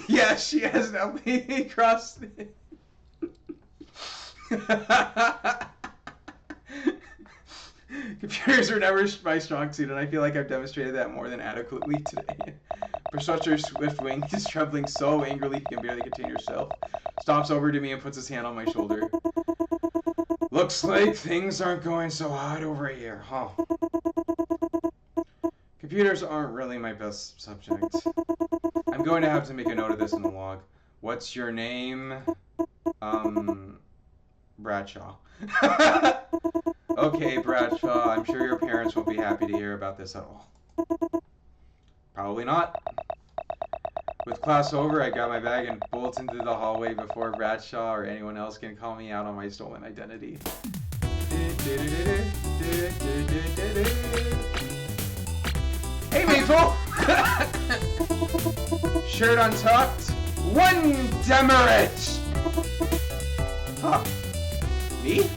Yeah, she has completely crossed it. Computers are never my strong suit, and I feel like I've demonstrated that more than adequately today. Professor Swiftwing is trembling so angrily he can barely contain herself. Stomps over to me and puts his hand on my shoulder. Looks like things aren't going so hot over here, huh? Computers aren't really my best subject. I'm going to have to make a note of this in the log. What's your name? Bradshaw. Okay, Bradshaw, I'm sure your parents won't be happy to hear about this at all. Probably not. With class over, I grab my bag and bolt into the hallway before Bradshaw or anyone else can call me out on my stolen identity. Hey, Maple! Shirt untucked. 1 demerit! Huh. Me?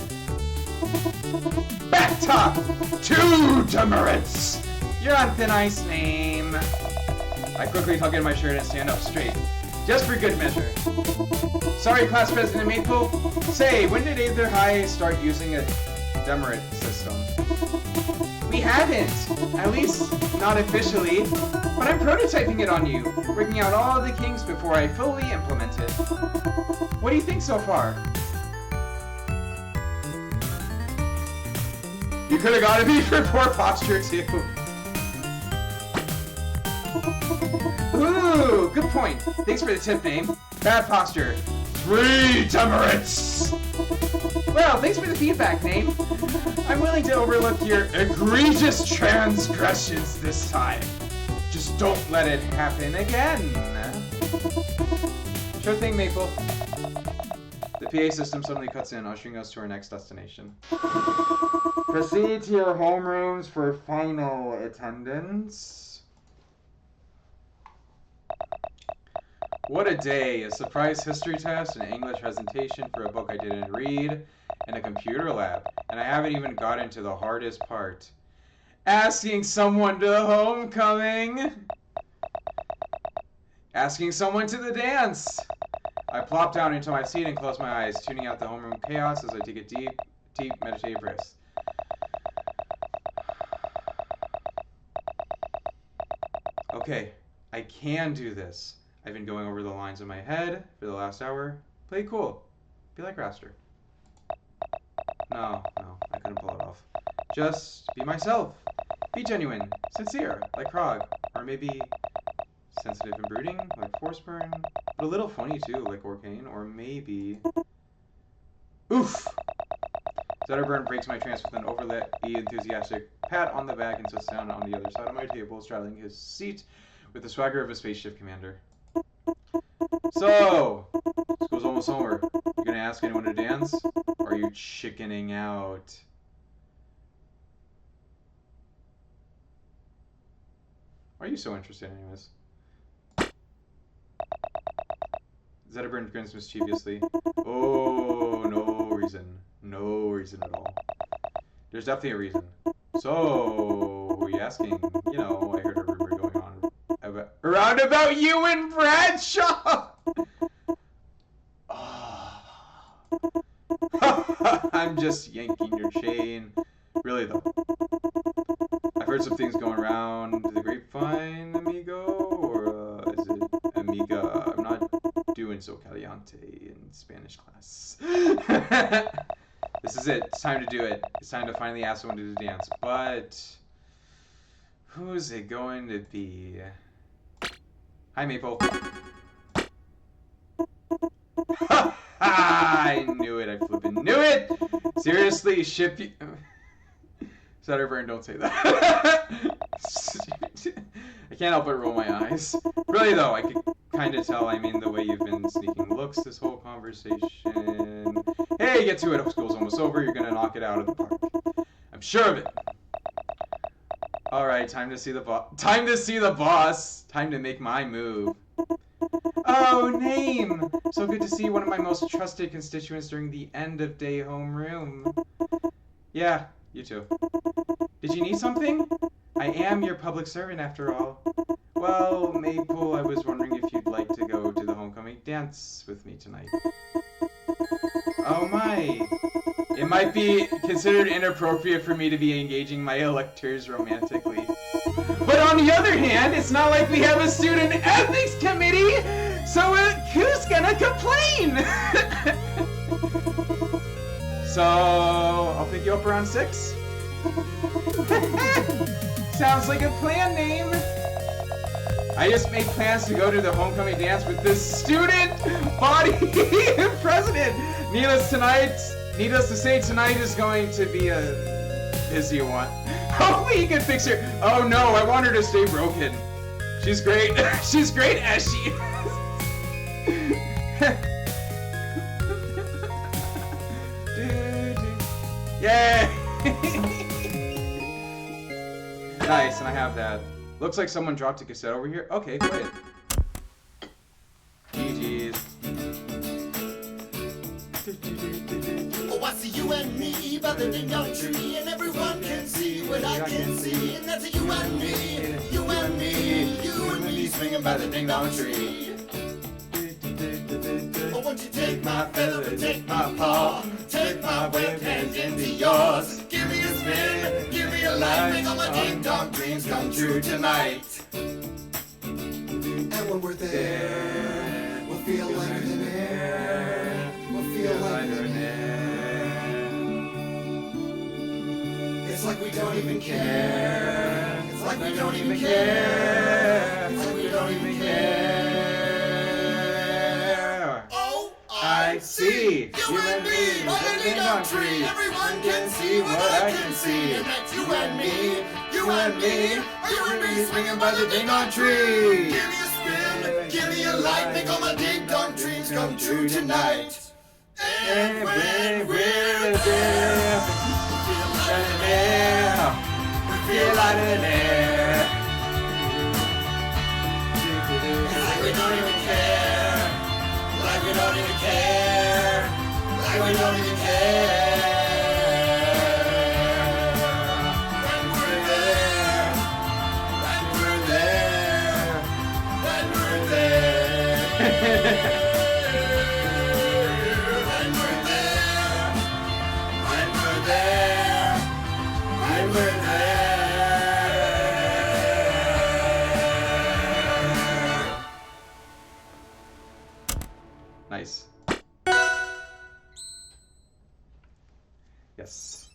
Back top! 2 demerits! You're on thin ice, name. I quickly tuck in my shirt and stand up straight. Just for good measure. Sorry, Class President Maple. Say, when did Aether High start using a demerit system? We haven't. At least, not officially. But I'm prototyping it on you, working out all the kinks before I fully implement it. What do you think so far? You could have gotten me for poor posture, too. Ooh, good point. Thanks for the tip, name. Bad posture. 3 demerits! Well, thanks for the feedback, name. I'm willing to overlook your egregious transgressions this time. Just don't let it happen again. Sure thing, Maple. The PA system suddenly cuts in, ushering us to our next destination. Proceed to your homerooms for final attendance. What a day. A surprise history test, an English presentation for a book I didn't read, and a computer lab. And I haven't even gotten to the hardest part. Asking someone to the homecoming! Asking someone to the dance! I plop down into my seat and close my eyes, tuning out the homeroom chaos as I take a deep meditative rest. Okay, I can do this. I've been going over the lines in my head for the last hour. Play it cool. Be like Raster. No, I couldn't pull it off. Just be myself. Be genuine, sincere, like Krog. Or maybe sensitive and brooding, like Forceburn. But a little funny too, like Orcane. Or maybe... Oof! As Zetterburn breaks my trance with an overly enthusiastic pat on the back and sits down on the other side of my table, straddling his seat with the swagger of a spaceship commander. So, school's almost over. You gonna ask anyone to dance? Or are you chickening out? Why are you so interested anyways? Zetterburn grins mischievously. Oh, no reason. No reason at all. There's definitely a reason. So, who are you asking? You know, I heard a rumor going on around about you and Bradshaw! I'm just yanking your chain. Really, though. I've heard some things going around the grapevine, amigo, or is it amiga? I'm not doing so caliente in Spanish class. This is it. It's time to do it. It's time to finally ask someone to dance. But who's it going to be? Hi, Maple. I knew it. I flippin' knew it. Seriously, ship you. Zetterburn, don't say that. I can't help but roll my eyes. Really though, I could kind of tell. I mean, the way you've been sneaking looks this whole conversation. Hey, get to it. School's almost over. You're gonna knock it out of the park. I'm sure of it. All right, time to see the boss. Time to see the boss. Time to make my move. Oh, name! So good to see one of my most trusted constituents during the end of day homeroom. Yeah, you too. Did you need something? I am your public servant after all. Well, Maple, I was wondering if you'd like to go to the homecoming dance with me tonight. Oh my. It might be considered inappropriate for me to be engaging my electors romantically. But on the other hand, it's not like we have a student ethics committee, so who's gonna complain? So, I'll pick you up around 6? Sounds like a plan, name. I just made plans to go to the homecoming dance with the student body president. Needless to say, tonight is going to be a busy one. Hopefully he can fix her. Oh no, I want her to stay broken. She's great. She's great as she is. Yay! Nice, and I have that. Looks like someone dropped a cassette over here. Okay, play it. GG's. Oh, I see you and me by the ding dong tree, and everyone can see what I can see, and that's you and me, you and me, you and me swinging by the ding dong tree. Oh, won't you take my feather and take my paw, take my webbed hands into yours. Give me a spin, give me a light, make all my ding dong dreams come true tonight. And when we're there, we'll feel lighter than air. We'll feel lighter than air. It's like we don't even care. It's like we don't even care. It's like we don't even care. Oh, I see you and me by the ding dong tree. Everyone can see what I can see, and that's you and me, you and me, you and me swinging by the ding dong tree. Give me a spin, give me a light, make all my ding dong dreams come true tonight. And when we're there, we feel lighter than air. We feel lighter than air. It's like we don't even care. Like we don't even care. Like we don't even care. When we're there, when we're there, when we're there. When we're there, when we're there, when we're there. Nice. Yes.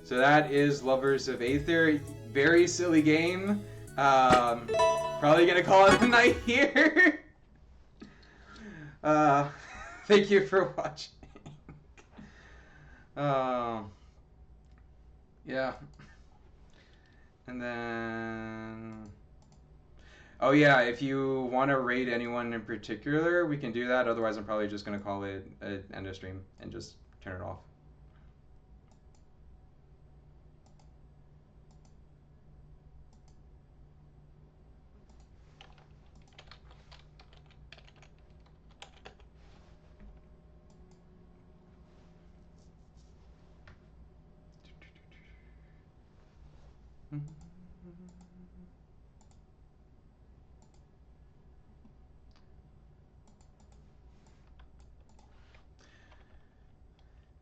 So that is Lovers of Aether. Very silly game. Probably gonna call it a night here. Thank you for watching. Oh, yeah. And then. Oh, yeah, if you want to rate anyone in particular, we can do that. Otherwise, I'm probably just going to call it an end of stream and just turn it off.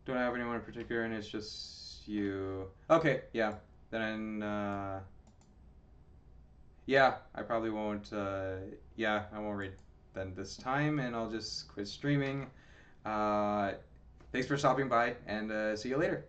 Don't have anyone in particular, and it's just you. Okay, yeah. Then, yeah, I probably won't. Yeah, I won't read then this time, and I'll just quit streaming. Uh, Thanks for stopping by, and see you later.